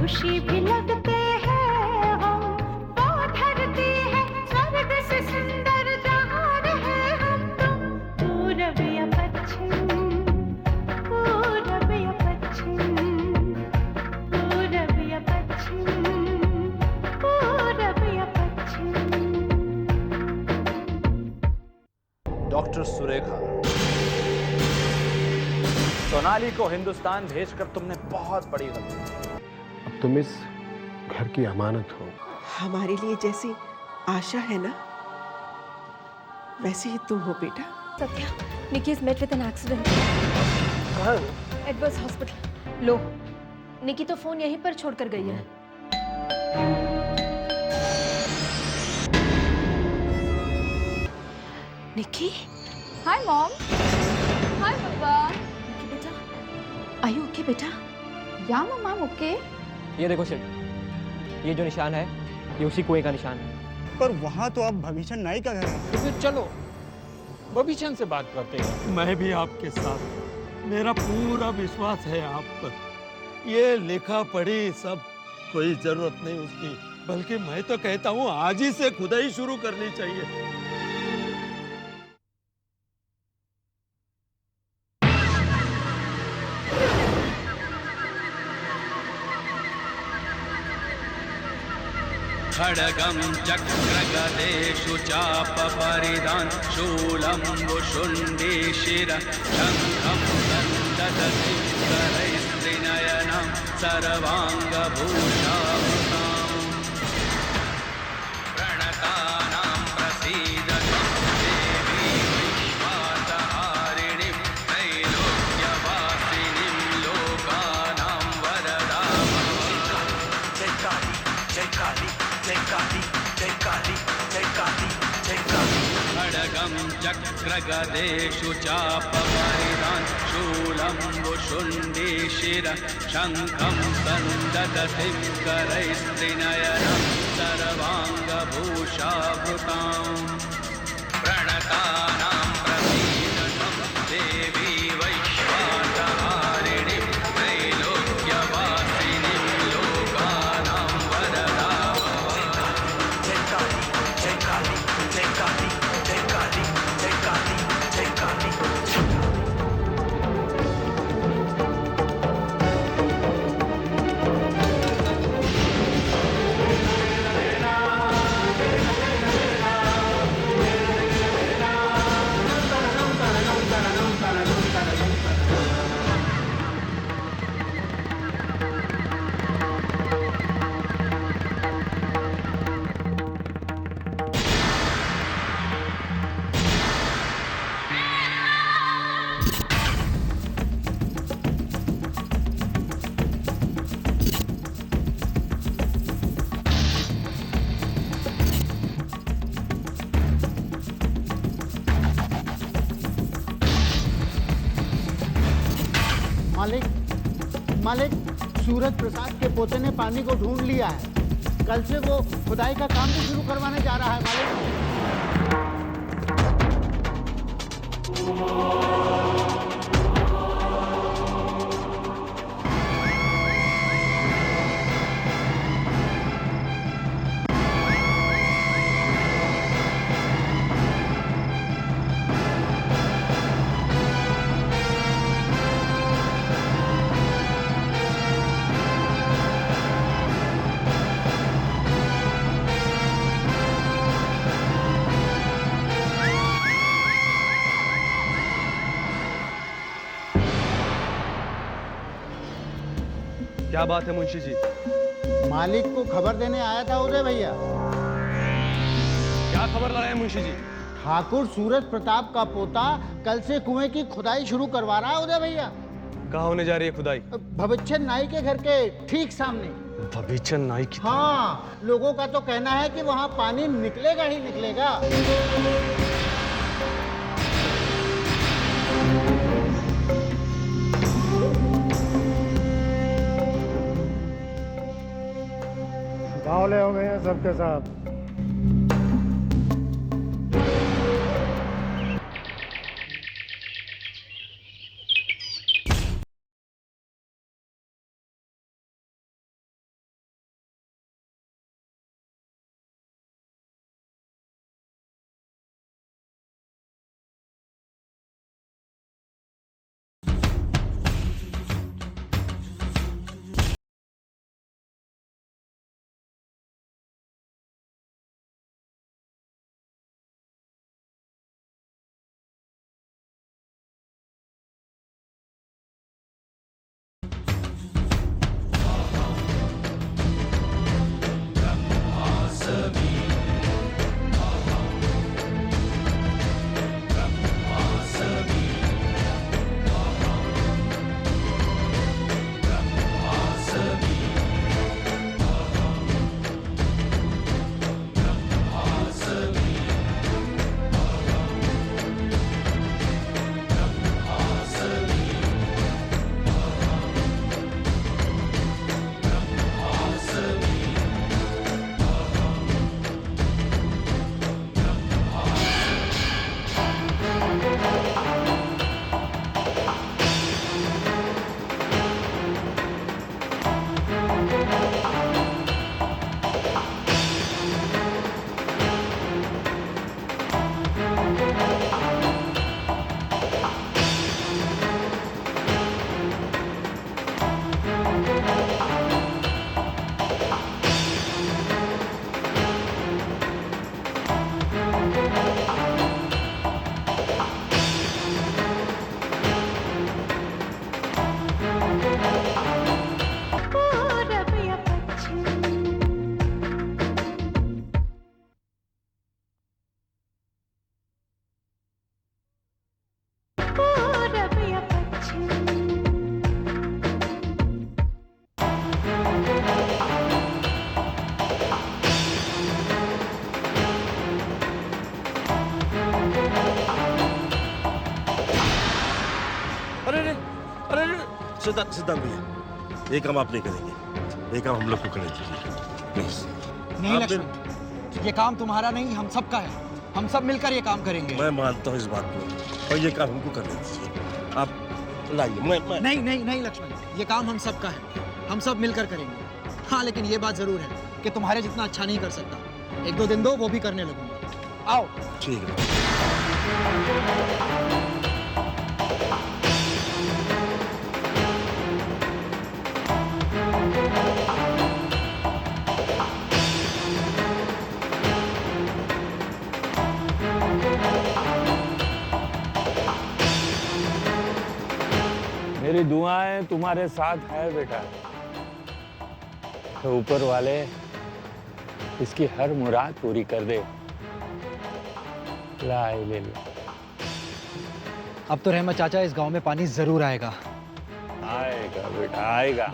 खुशी भी लगते हैं हम, वो धरती है स्वर्ग से सुंदर जहान है हम तुम। पूरब या पश्चिम, पूरब या पश्चिम, पूरब या पश्चिम, पूरब या पश्चिम। डॉक्टर सुरेखा, सोनाली को हिंदुस्तान भेजकर तुमने बहुत बड़ी गलती की। अब तुम इस घर की अमानत हो। हमारे लिए जैसी आशा है ना, वैसे ही तुम हो बेटा। Satya, Nikki is met with an accident. एडवर्स हॉस्पिटल। लो, निकी तो फोन यहीं पर छोड़कर गई है। निकी, हाय मॉम। हाय पापा। निकी बेटा, आर यू ओके बेटा? या मम्मा ओके। ये देखो सेठ, ये जो निशान है ये उसी कुएं का निशान है। पर वहाँ तो अब भविष्य नाई का घर है। तो फिर चलो बबीचंद से बात करते हैं। मैं भी आपके साथ, मेरा पूरा विश्वास है आप पर। ये लिखा पढ़ी सब कोई जरूरत नहीं उसकी, बल्कि मैं तो कहता हूँ आज ही से खुदाई शुरू करनी चाहिए। खड्गं चक्रगदेषु चापपरिधान् शूलं वुशुण्डीशिरः शङ्खं दन्ददति करैस्त्रिनयनां सर्वाङ्गभूषावृताम् प्रणतानां प्रसीदतं देवी विश्वासहारिणीं त्रैलोक्यवासिनीं लोकानां वरदां। जय काली, जय काली, जय काली, जय काली, जय काली, जय काली। खड्गं चक्रगदेषु चापपरिधान् शूलं वुशुण्डीशिरः शङ्खं दन्ददतिं करैस्त्रिनयनां सर्वाङ्गभूषावृताम् प्रणतानां प्रसीदतं देवी वैश्वासहारिणीं त्रैलोक्यवासिनीं लोकानां वरदां। जय काली, जय काली, जय काली, जय काली, जय काली, जय काली। मालिक, मालिक, सूरज प्रसाद के पोते ने पानी को ढूंढ लिया है। कल से वो खुदाई का काम भी शुरू करवाने जा रहा है मालिक। क्या बात है मुंशी जी? मालिक को खबर देने आया था उदय भैया। क्या खबर लाए हैं मुंशी जी? ठाकुर सूरज प्रताप का पोता कल से कुएं की खुदाई शुरू करवा रहा है उदय भैया। कहाँ होने जा रही है खुदाई? भविष्य नाई के घर के ठीक सामने। भविष्य नाई की? हाँ, लोगों का तो कहना है कि वहाँ पानी निकलेगा ही निकलेगा। गाँव ले हो गए हैं सबके साथ। पूरब या पश्चिम, पूरब या पश्चिम, अरे अरे अरे अरे, सिद्धांत भैया, ये काम आप नहीं करेंगे, ये काम हम लोग को करने दीजिए प्लीज। नहीं आप लक्ष्मण, ये काम तुम्हारा नहीं, हम सबका है। हम सब मिलकर ये काम करेंगे। मैं मानता हूँ इस बात को, और ये काम हमको करने दीजिए। आप लाइए, मैं नहीं नहीं नहीं लक्ष्मण, ये काम हम सबका है, हम सब मिलकर करेंगे। हाँ, लेकिन ये बात जरूर है कि तुम्हारे जितना अच्छा नहीं कर सकता। 1-2 दिन दो, वो भी करने लगूंगा। आओ। ठीक है। मेरी दुआएं तुम्हारे साथ है बेटा। तो ऊपर वाले इसकी हर मुराद पूरी कर दे। ला इले ला। अब तो रहमत चाचा, इस गांव में पानी जरूर आएगा। आएगा बेटा, आएगा।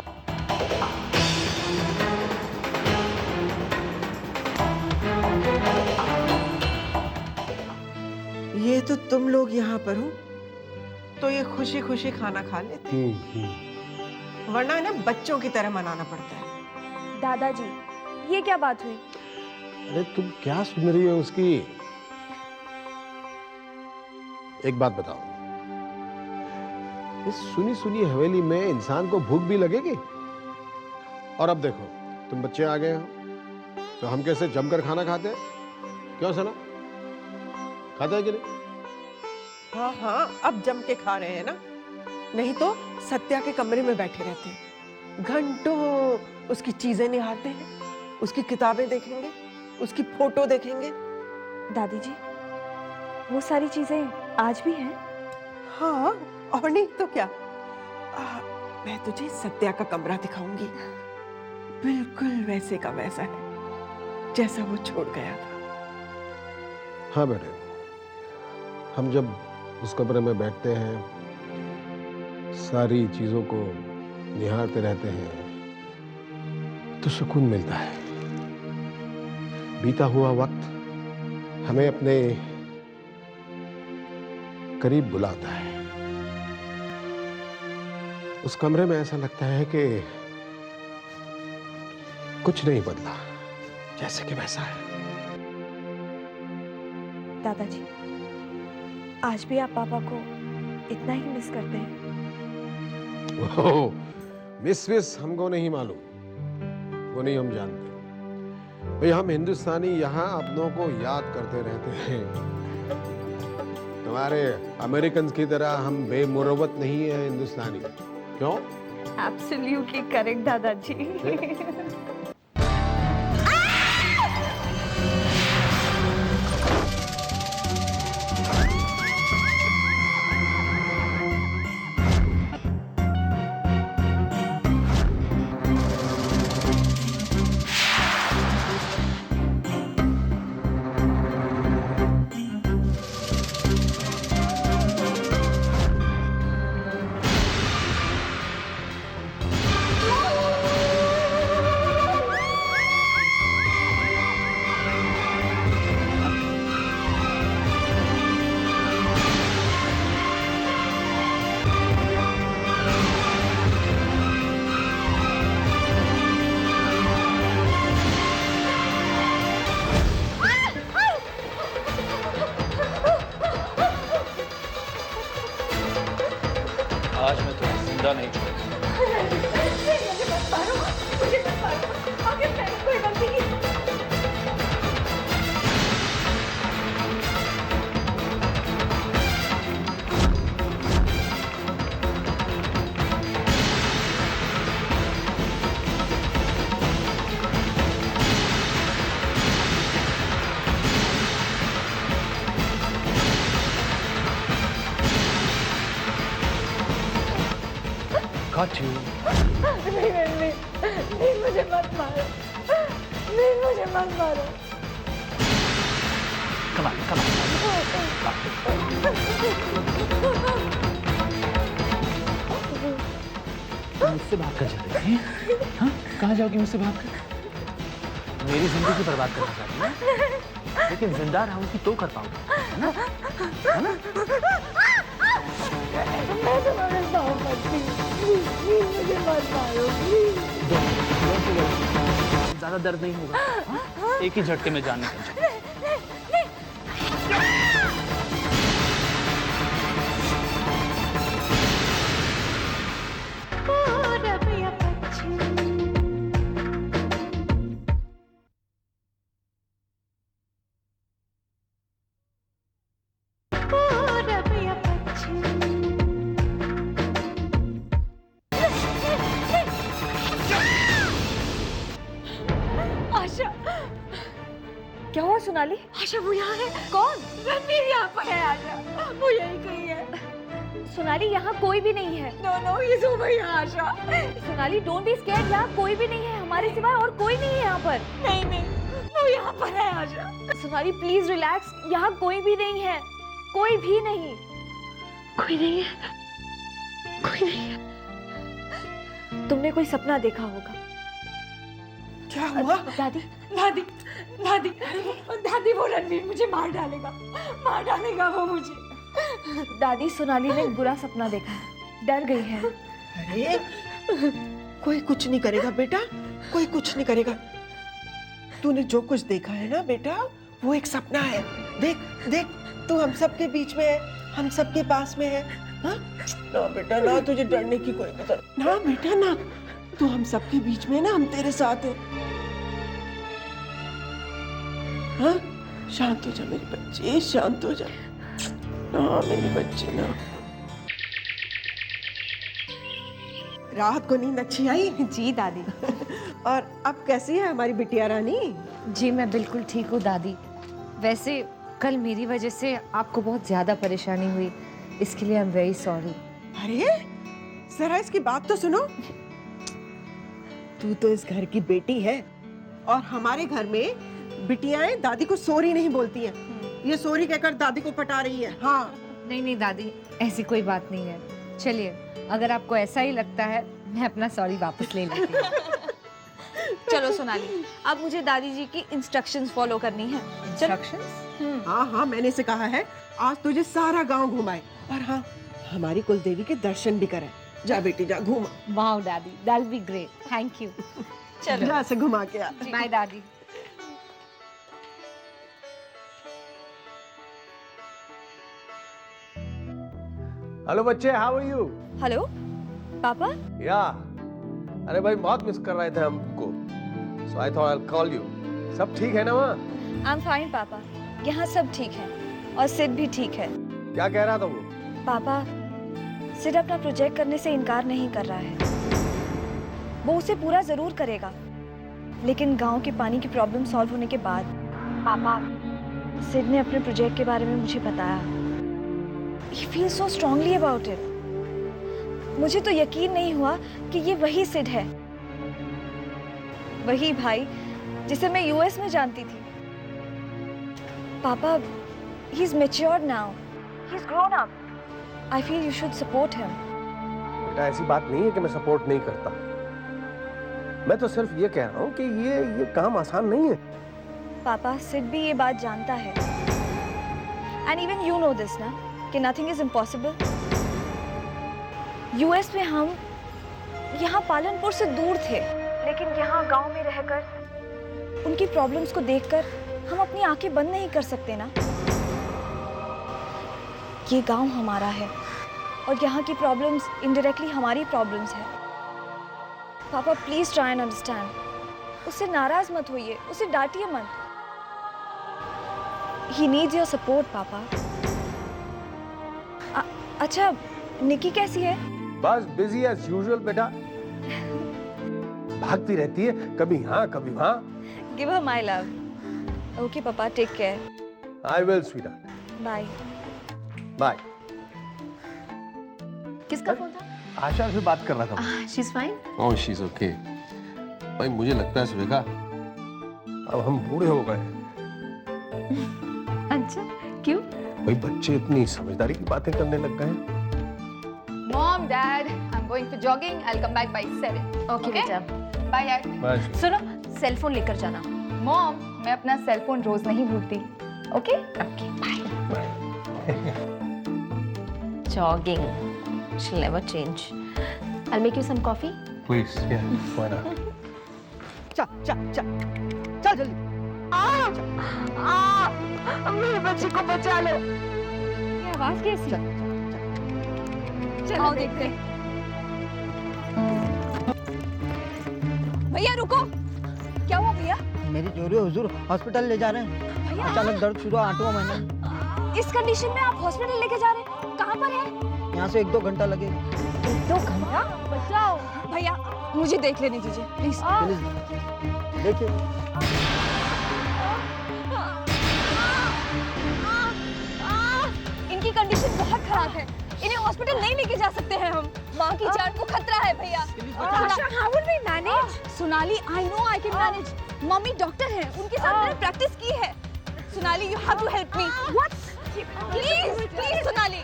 ये तो तुम लोग यहाँ पर हो तो ये खुशी खुशी खाना खा लेते, वरना इन्हें बच्चों की तरह मनाना पड़ता है। दादाजी, ये क्या बात हुई? अरे तुम क्या सुन रही हो उसकी? एक बात बताओ, इस सुनी सुनी हवेली में इंसान को भूख भी लगेगी? और अब देखो, तुम बच्चे आ गए हो तो हम कैसे जमकर खाना खाते हैं? क्यों सना, खाता है कि नहीं? हाँ हाँ, अब जम के खा रहे हैं ना, नहीं तो सत्या के कमरे में बैठे रहते हैं, घंटों उसकी चीजें निहारते हैं, उसकी किताबें देखेंगे, उसकी फोटो देखेंगे। दादी जी, वो सारी चीजें आज भी हैं? हाँ, और नहीं तो क्या। मैं तुझे सत्या का कमरा दिखाऊंगी, बिल्कुल वैसे का वैसा है जैसा वो छोड़ गया था। हाँ बेटे, हम जब उस कमरे में बैठते हैं, सारी चीजों को निहारते रहते हैं, तो सुकून मिलता है। बीता हुआ वक्त हमें अपने करीब बुलाता है। उस कमरे में ऐसा लगता है कि कुछ नहीं बदला, जैसे कि वैसा है। दादाजी, आज भी आप पापा को इतना ही मिस करते हैं? ओह, मिस हमको नहीं मालूम, वो नहीं हम जानते। भाई हम हिंदुस्तानी यहाँ अपनों को याद करते रहते हैं। तुम्हारे अमेरिकन की तरह हम बेमुरवत नहीं है हिंदुस्तानी। क्यों? एब्सोल्युटली करेक्ट दादाजी। got you. नहीं मुझे मत मारो, नहीं मुझे मत मारो। Come on, come on. तुम मुझसे भाग कर जा रही हैं? हाँ? कहाँ जाओगी मुझसे भाग कर? मेरी जिंदगी बर्बाद करना चाहती है, लेकिन जिंदा रहूंगी तो कर पाऊंगा, है ना? है ना? मैं तुम्हारे साथ मत मुझे मत मारो ज्यादा दर्द नहीं होगा, हाँ? एक ही झटके में जान निकल जाएगी। पूरब या पश्चिम पूरब या पश्चिम आशा, क्या हुआ सोनाली? आशा वो यहाँ है। कौन? रणवीर यहाँ पर है। आशा वो यही कहीं है। सोनाली यहाँ कोई भी नहीं है। नो नो ये सो गई आशा। सोनाली डोंट बी स्कैर्ड, यहाँ कोई भी नहीं है, हमारे सिवाय और कोई नहीं है यहाँ पर। नहीं नहीं वो यहाँ पर है आशा। सोनाली प्लीज रिलैक्स, यहाँ कोई भी नहीं है, कोई भी नहीं। कोई नहीं है, कोई नहीं है। तुमने कोई सपना देखा होगा। क्या हुआ? दादी दादी दादी दादी वो रणवीर मुझे मार डालेगा वो मुझे। दादी सोनाली ने एक बुरा सपना देखा है, डर गई है। अरे कोई कुछ नहीं करेगा बेटा, कोई कुछ नहीं करेगा। तूने जो कुछ देखा है ना बेटा, वो एक सपना है। देख देख, तू हम सब के बीच में है, हम सब के पास में है। हाँ? ना बेटा ना, तुझे डरने की कोई जरूरत ना बेटा ना, तू हम सब के बीच में ना, हम तेरे साथ है। हाँ? शांत हो जा मेरी बच्ची, शांत हो जा ना मेरी बच्ची ना। रात को नींद अच्छी आई? जी दादी। और अब कैसी है हमारी बिटिया रानी? जी मैं बिल्कुल ठीक हूँ दादी। वैसे कल मेरी वजह से आपको बहुत ज्यादा परेशानी हुई, इसके लिए आई एम वेरी सॉरी। अरे जरा इसकी बात तो सुनो। तू तो इस घर की बेटी है, और हमारे घर में बिटियाएं दादी को सॉरी नहीं बोलती हैं। ये सॉरी कहकर दादी को पटा रही है। हाँ नहीं नहीं दादी, ऐसी कोई बात नहीं है। चलिए अगर आपको ऐसा ही लगता है, मैं अपना सॉरी वापस ले लेती हूँ। चलो सोनाली, अब मुझे दादी जी की इंस्ट्रक्शंस फॉलो करनी है। इंस्ट्रक्शंस? हाँ हाँ, मैंने इसे कहा है आज तुझे सारा गांव घुमाए, और हाँ हमारी कुल देवी के दर्शन भी कराए। जा बेटी जा, घूमा। वाओ दादी, that will be great, thank you. चलो जा से घुमा के आ। बाय दादी। हेलो बच्चे, हाउ आर यू? हेलो पापा। या अरे भाई बहुत मिस कर रहे थे हमको, so I thought I will call you. सब ठीक है ना वहाँ? आई एम फाइन पापा, यहाँ सब ठीक है, और सिड भी ठीक है। क्या कह रहा था वो? पापा सिड अपना प्रोजेक्ट करने से इनकार नहीं कर रहा है, वो उसे पूरा जरूर करेगा, लेकिन गांव के पानी की प्रॉब्लम सॉल्व होने के बाद पापा सिड ने अपने प्रोजेक्ट के बारे में मुझे बताया। He feels so strongly about it. मुझे तो यकीन नहीं हुआ कि ये वही सिड है, वही भाई जिसे मैं यूएस में जानती थी। पापा, he is matured now. He's grown up. I feel you should support him. बेटा ऐसी बात नहीं है कि मैं सपोर्ट नहीं करता, मैं तो सिर्फ ये कह रहा हूँ कि ये काम आसान नहीं है। पापा सिड भी ये बात जानता है, and even you know this ना, कि nothing is impossible. यूएस में हम यहाँ पालनपुर से दूर थे, लेकिन यहाँ गांव में रहकर उनकी प्रॉब्लम्स को देखकर हम अपनी आंखें बंद नहीं कर सकते ना। ये गांव हमारा है, और यहाँ की प्रॉब्लम्स इनडायरेक्टली हमारी प्रॉब्लम्स है। पापा प्लीज ट्राई एंड अंडरस्टैंड। उससे नाराज मत होइए, उसे डांटिए मत। ही नीड्स योर सपोर्ट पापा। अच्छा निकी कैसी है? बस बिजी एज यूजुअल बेटा, भागती रहती है, कभी यहाँ कभी वहाँ। Give her my love. Okay papa, take care. I will sweetheart. Bye. Bye. किसका फोन था? आशा से बात कर रहा था। She is fine. Oh she is okay. भाई मुझे लगता है सुरेखा अब हम बूढ़े हो गए। अच्छा क्यों? भाई बच्चे इतनी समझदारी की बातें करने लग गए हैं। Mom, Dad, I'm going for jogging. I'll come back by 7. Okay बेटा। Bye, Dad. बस सुनो, सेल फोन लेकर जाना। Mom, मैं अपना सेल फोन रोज नहीं भूलती. Okay? Okay bye. Jogging, she'll never change. I'll make you some coffee. Please why not. चल जल्दी। मेरे बच्चे को बचा लो। ये आवाज कैसी? आओ देखते हैं। भैया रुको। क्या हुआ भैया? मेरी जोरी हुजूर हॉस्पिटल ले जा रहे हैं। भैया अचानक दर्द शुरू 8वां महीना। इस कंडीशन में आप हॉस्पिटल लेके जा रहे हैं? कहाँ पर है? यहाँ से 1-2 घंटा लगेगा। 1-2 घंटा? बचाओ भैया, मुझे देख लेने दीजिए प्लीज। प्लीज देखिए। इनकी कंडीशन बहुत खराब है, इन्हें हॉस्पिटल नहीं लेके जा सकते हैं हम। माँ की जान को खतरा है भैया। आशा, how will we manage? Sonali, I know I can manage. Mummy doctor हैं, उनके साथ मैंने प्रैक्टिस की है। Sonali, you have to help me. What? Please, please Sonali.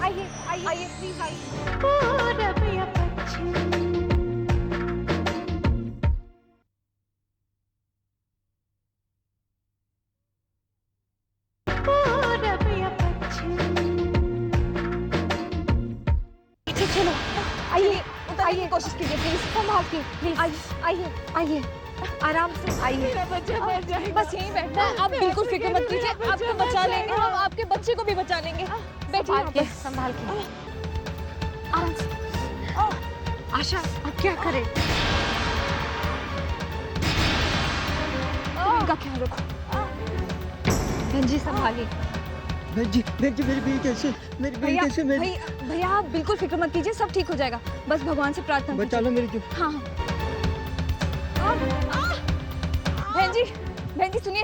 आइए, आइए, प्लीज आइए। ओ रबिया पश्चिम चलो, आइए, उतरने की कोशिश कीजिए प्लीज। संभाल के, प्लीज। आइए, आइए, आराम से आइए। मेरा बच्चा मर जाएगा। बस यहीं बैठना है, आप बिल्कुल फिक्र मत कीजिए, आपको बचा लेंगे हम, आपके बच्चे को भी बचा लेंगे। बैठिए आप बस। संभाल के, आराम से। आशा, अब क्या करें? इनका ख्याल रखो। बहन जी संभालिए। बहन जी मेरी बीवी कैसे? मेरी बीवी कैसे? भैया आप बिल्कुल फिक्र मत कीजिए, सब ठीक हो जाएगा। बस भगवान से प्रार्थना बचा लो मेरी जो। हाँ बहन जी सुनिए,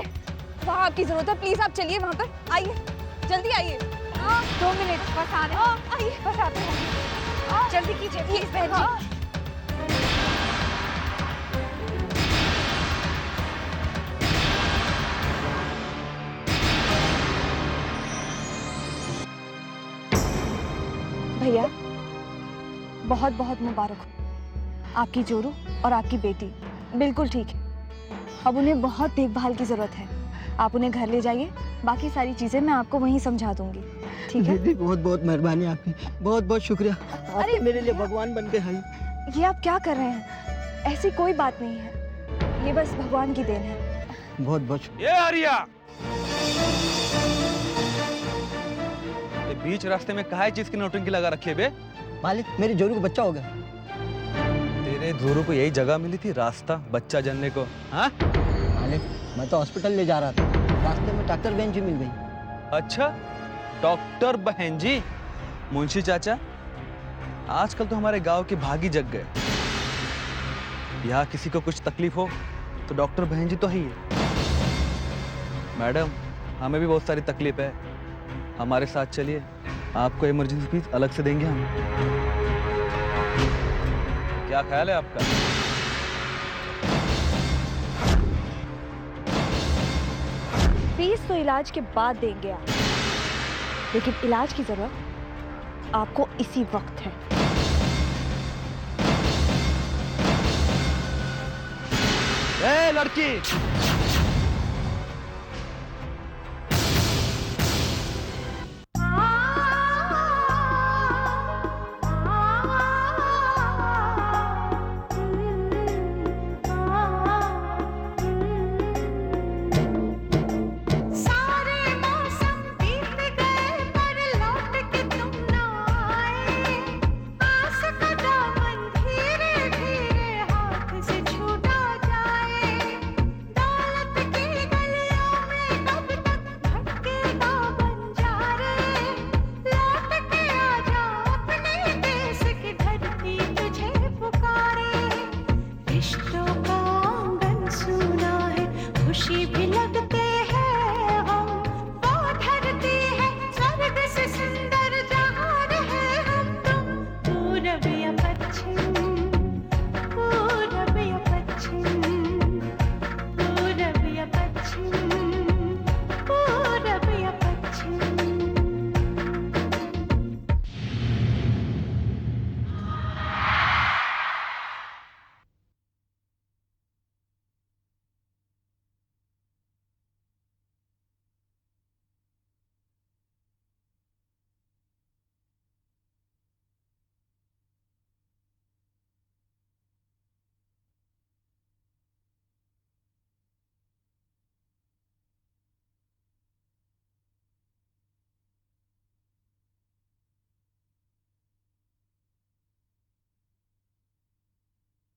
वहाँ आपकी जरूरत है, प्लीज आप चलिए वहाँ पर। आइए, जल्दी आइए। 2 मिनट बस आ रहे हैं। आइए, बस आते हैं। जल्दी कीजिए प्लीज बहन जी। भैया बहुत बहुत मुबारक हो, आपकी जोरू और आपकी बेटी बिल्कुल ठीक है। अब उन्हें बहुत देखभाल की जरूरत है, आप उन्हें घर ले जाइए, बाकी सारी चीजें मैं आपको वहीं समझा दूंगी, ठीक है? दीदी बहुत बहुत मेहरबानी आपकी, बहुत बहुत शुक्रिया। आप मेरे लिए भगवान बन के आई। ये आप क्या कर रहे हैं? ऐसी कोई बात नहीं है, ये बस भगवान की देन है। बहुत बहुत ये आर्या, ये बीच रास्ते में कहा है चीज की नोटंकी लगा रखी है बे? मालिक मेरी जोरू को बच्चा हो गया। तेरे जोरू को यही जगह मिली थी रास्ता बच्चा जनने को? हाँ मालिक मैं तो हॉस्पिटल ले जा रहा था, रास्ते में डॉक्टर बहन जी मिल गई। अच्छा, डॉक्टर बहन जी। मुंशी चाचा, आजकल तो हमारे गांव के भागी जग गए। यहाँ किसी को कुछ तकलीफ हो तो डॉक्टर बहन जी तो ही है। मैडम, हमें भी बहुत सारी तकलीफ है, हमारे साथ चलिए, आपको इमरजेंसी फीस अलग से देंगे हम। क्या ख्याल है आपका? फीस तो इलाज के बाद देंगे आप, लेकिन इलाज की जरूरत आपको इसी वक्त है। ए लड़की,